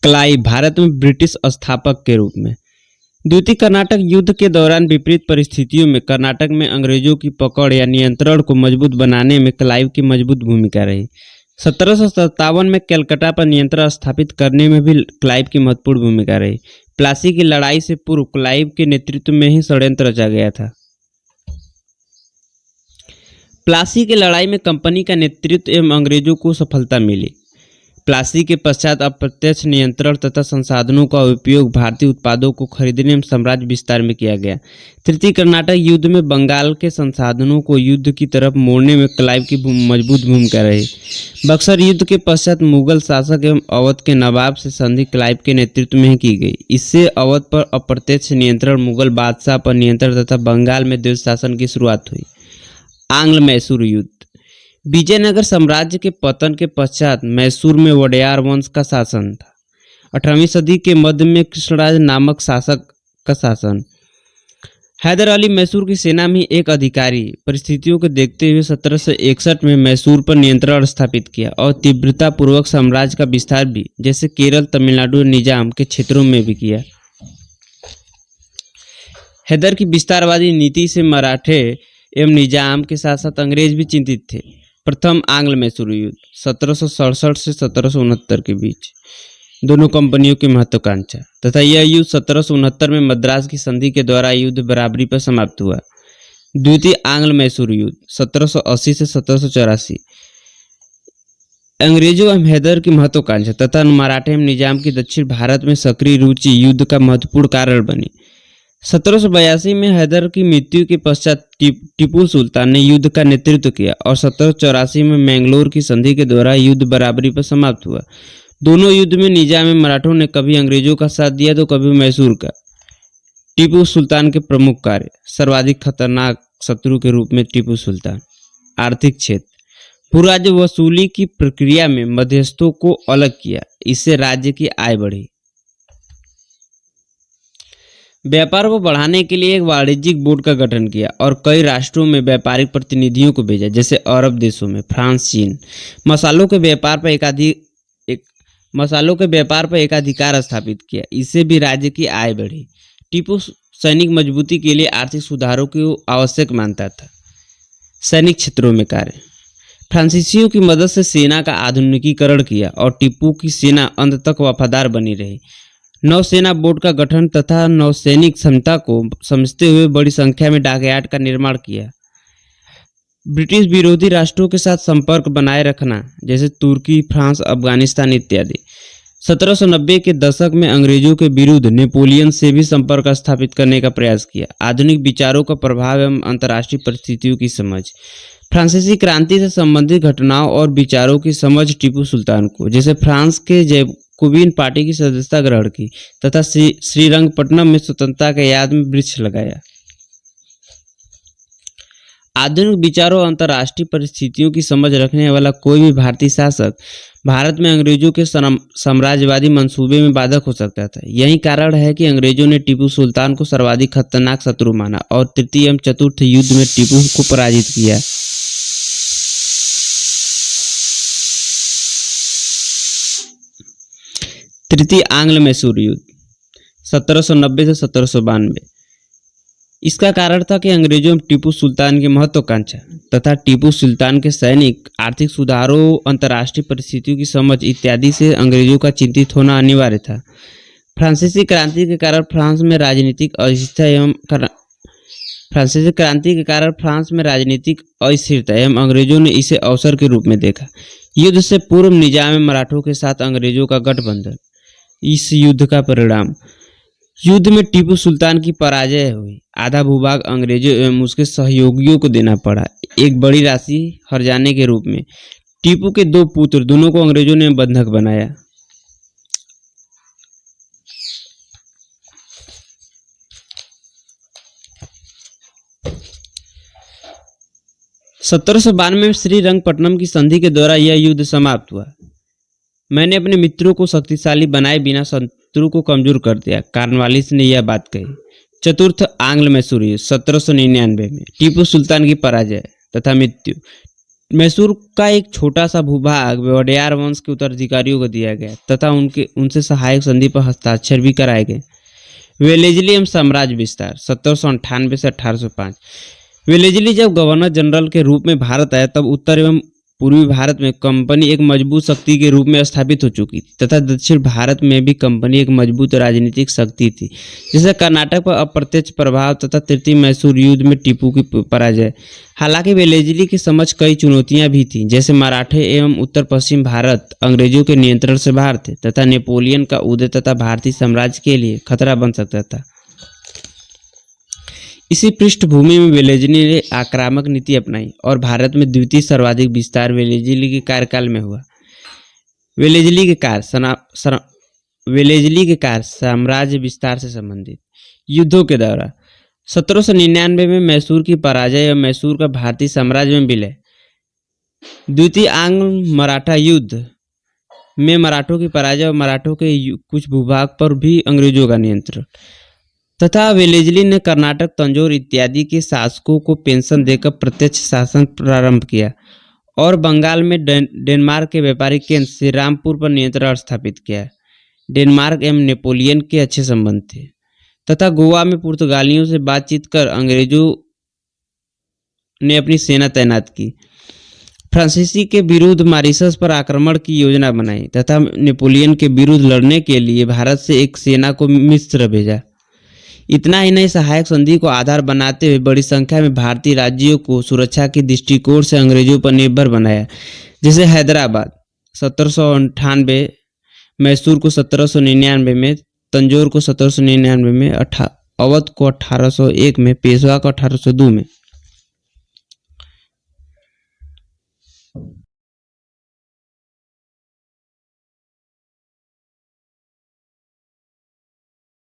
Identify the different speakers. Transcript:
Speaker 1: Clive Bharat में British स्थापक के रूप में। द्वितीय कर्नाटक युद्ध के दौरान विपरीत परिस्थितियों में कर्नाटक में अंग्रेजों की पकड़ या नियंत्रण को मजबूत बनाने में क्लाइव की मजबूत भूमिका रही। 1757 में कलकत्ता पर नियंत्रण स्थापित करने में भी क्लाइव की महत्वपूर्ण भूमिका रही। प्लासी की लड़ाई से पूर्व क्लाइव के नेतृत्व में ही षड्यंत्र रचा गया था। प्लासी की लड़ाई में कंपनी का नेतृत्व एवं अंग्रेजों को सफलता मिली। प्लासी के पश्चात अप्रत्यक्ष नियंत्रण तथा संसाधनों का उपयोग भारतीय उत्पादों को खरीदने में साम्राज्य विस्तार में किया गया। तृतीय कर्नाटक युद्ध में बंगाल के संसाधनों को युद्ध की तरफ मोड़ने में क्लाइव की मजबूत भूमिका रही। बक्सर युद्ध के पश्चात मुगल शासक एवं अवध के नवाब से संधि क्लाइव के नेतृत्व में ही की गई। इससे अवध पर अप्रत्यक्ष नियंत्रण, मुगल बादशाह पर नियंत्रण तथा बंगाल में द्वैत शासन की शुरुआत हुई। आंग्ल मैसूर युद्ध। विजयनगर साम्राज्य के पतन के पश्चात मैसूर में वोडेयार वंश का शासन था। 18वीं सदी के मध्य में कृष्णराज नामक शासक का शासन। हैदर अली मैसूर की सेना में एक अधिकारी। परिस्थितियों को देखते हुए 1761 में मैसूर पर नियंत्रण स्थापित किया और तीव्रता पूर्वक साम्राज्य का विस्तार भी, जैसे केरल, तमिलनाडु, निजाम के क्षेत्रों में भी किया। हैदर की विस्तारवादी नीति से मराठे एवं निजाम के साथ साथ अंग्रेज भी चिंतित थे। प्रथम आंग्ल मैसूर युद्ध 1767 से 1769 के बीच दोनों कंपनियों की महत्वाकांक्षा तथा यह युद्ध 1769 में मद्रास की संधि के द्वारा युद्ध बराबरी पर समाप्त हुआ। द्वितीय आंग्ल मैसूर युद्ध 1780 से 1784 अंग्रेजों एवं हैदर की महत्वाकांक्षा तथा मराठे एवं निजाम की दक्षिण भारत में सक्रिय रुचि युद्ध का महत्वपूर्ण कारण बनी। 1782 में हैदर की मृत्यु के पश्चात टीपू सुल्तान ने युद्ध का नेतृत्व किया और 1784 में मैंगलोर की संधि के द्वारा युद्ध बराबरी पर समाप्त हुआ। दोनों युद्ध में निजाम में मराठों ने कभी अंग्रेजों का साथ दिया तो कभी मैसूर का। टीपू सुल्तान के प्रमुख कार्य। सर्वाधिक खतरनाक शत्रु के रूप में टीपू सुल्तान। आर्थिक क्षेत्र। भूराज्य वसूली की प्रक्रिया में मध्यस्थों को अलग किया, इससे राज्य की आय बढ़ी। व्यापार को बढ़ाने के लिए एक वाणिज्यिक बोर्ड का गठन किया और कई राष्ट्रों में व्यापारिक प्रतिनिधियों को भेजा, जैसे अरब देशों में, फ्रांस, चीन। मसालों के व्यापार पर एकाधिकार स्थापित किया, इससे भी राज्य की आय बढ़ी। टीपू सैनिक मजबूती के लिए आर्थिक सुधारों को आवश्यक मानता था। सैनिक क्षेत्रों में कार्य। फ्रांसीसियों की मदद से सेना का आधुनिकीकरण किया और टीपू की सेना अंत तक वफादार बनी रही। नौसेना बोर्ड का गठन तथा नौसैनिक क्षमता को समझते हुए बड़ी संख्या में डाकयार्ड का निर्माण किया। ब्रिटिश विरोधी राष्ट्रों के साथ संपर्क बनाए रखना, जैसे तुर्की, फ्रांस, अफगानिस्तान इत्यादि। 1790 के दशक में अंग्रेजों के विरुद्ध नेपोलियन से भी संपर्क स्थापित करने का प्रयास किया। आधुनिक विचारों का प्रभाव एवं अंतर्राष्ट्रीय परिस्थितियों की समझ। फ्रांसीसी क्रांति से संबंधित घटनाओं और विचारों की समझ टीपू सुल्तान को, जैसे फ्रांस के जैकोबिन पार्टी की सदस्यता ग्रहण की तथा श्रीरंगपट्टनम में स्वतंत्रता के याद में वृक्ष लगाया। आधुनिक विचारों और अंतर्राष्ट्रीय परिस्थितियों की समझ रखने वाला कोई भी भारतीय शासक भारत में अंग्रेजों के साम्राज्यवादी मंसूबे में बाधक हो सकता था। यही कारण है कि अंग्रेजों ने टीपू सुल्तान को सर्वाधिक खतरनाक शत्रु माना और तृतीय एवं चतुर्थ युद्ध में टीपू को पराजित किया। तृतीय आंग्ल मैसूर युद्ध 1790 से 1792। इसका कारण था कि अंग्रेजों में टीपू सुल्तान की महत्वाकांक्षा तथा टीपू सुल्तान के सैनिक, आर्थिक सुधारों, अंतर्राष्ट्रीय परिस्थितियों की समझ इत्यादि से अंग्रेजों का चिंतित होना अनिवार्य था। फ्रांसीसी क्रांति के कारण फ्रांस में राजनीतिक अस्थिरता एवं अंग्रेजों ने इसे अवसर के रूप में देखा। युद्ध से पूर्व निजाम में मराठों के साथ अंग्रेजों का गठबंधन। इस युद्ध का परिणाम। युद्ध में टीपू सुल्तान की पराजय हुई। आधा भूभाग अंग्रेजों एवं उसके सहयोगियों को देना पड़ा, एक बड़ी राशि हर्जाने के रूप में। टीपू के दो पुत्र, दोनों को अंग्रेजों ने बंधक बनाया। सत्रह में श्रीरंगपट्टनम की संधि के द्वारा यह युद्ध समाप्त हुआ। मैंने अपने मित्रों को शक्तिशाली बनाए बिना शत्रु को कमजोर कर दिया, कॉर्नवालिस ने यह बात कही। चतुर्थ आंग्ल मैसूर युद्ध 1799 में टीपू सुल्तान की पराजय तथा मृत्यु। मैसूर का एक छोटा सा भूभाग वोडेयार वंश के उत्तराधिकारियों को दिया गया तथा उनसे सहायक संधि पर हस्ताक्षर भी कराए गए। वेलेजली एवं साम्राज्य विस्तार 1798 से 1805। वेलेजली जब गवर्नर जनरल के रूप में भारत आया तब उत्तर एवं पूर्वी भारत में कंपनी एक मजबूत शक्ति के रूप में स्थापित हो चुकी थी तथा दक्षिण भारत में भी कंपनी एक मजबूत राजनीतिक शक्ति थी, जिससे कर्नाटक पर अप्रत्यक्ष प्रभाव तथा तृतीय मैसूर युद्ध में टीपू की पराजय। हालांकि वेलेजली की समझ कई चुनौतियां भी थीं, जैसे मराठे एवं उत्तर पश्चिम भारत अंग्रेजों के नियंत्रण से बाहर थे तथा नेपोलियन का उदय तथा भारतीय साम्राज्य के लिए खतरा बन सकता था। इसी पृष्ठभूमि में वेलेजली ने आक्रामक नीति अपनाई और भारत में द्वितीय सर्वाधिक विस्तार वेलेजली के कार्यकाल में हुआ। वेलेजली के कार्य साम्राज्य विस्तार से संबंधित। युद्धों के दौरान 1799 में मैसूर की पराजय और मैसूर का भारतीय साम्राज्य में विलय। द्वितीय आंग्ल मराठा युद्ध में मराठों की पराजय और मराठों के कुछ भूभाग पर भी अंग्रेजों का नियंत्रण तथा वेलेजली ने कर्नाटक, तंजौर इत्यादि के शासकों को पेंशन देकर प्रत्यक्ष शासन प्रारंभ किया और बंगाल में डेनमार्क के व्यापारिक केंद्र श्रीरामपुर पर नियंत्रण स्थापित किया। डेनमार्क एवं नेपोलियन के अच्छे संबंध थे तथा गोवा में पुर्तगालियों से बातचीत कर अंग्रेजों ने अपनी सेना तैनात की। फ्रांसीसी के विरुद्ध मॉरिशस पर आक्रमण की योजना बनाई तथा नेपोलियन के विरुद्ध लड़ने के लिए भारत से एक सेना को मिस्र भेजा। इतना ही नहीं, सहायक संधि को आधार बनाते हुए बड़ी संख्या में भारतीय राज्यों को सुरक्षा के दृष्टिकोण से अंग्रेजों पर निर्भर बनाया, जैसे हैदराबाद 1798, मैसूर को 1799 में, तंजौर को 1799 में, अवध को 1801 में, पेशवा को 1802 में।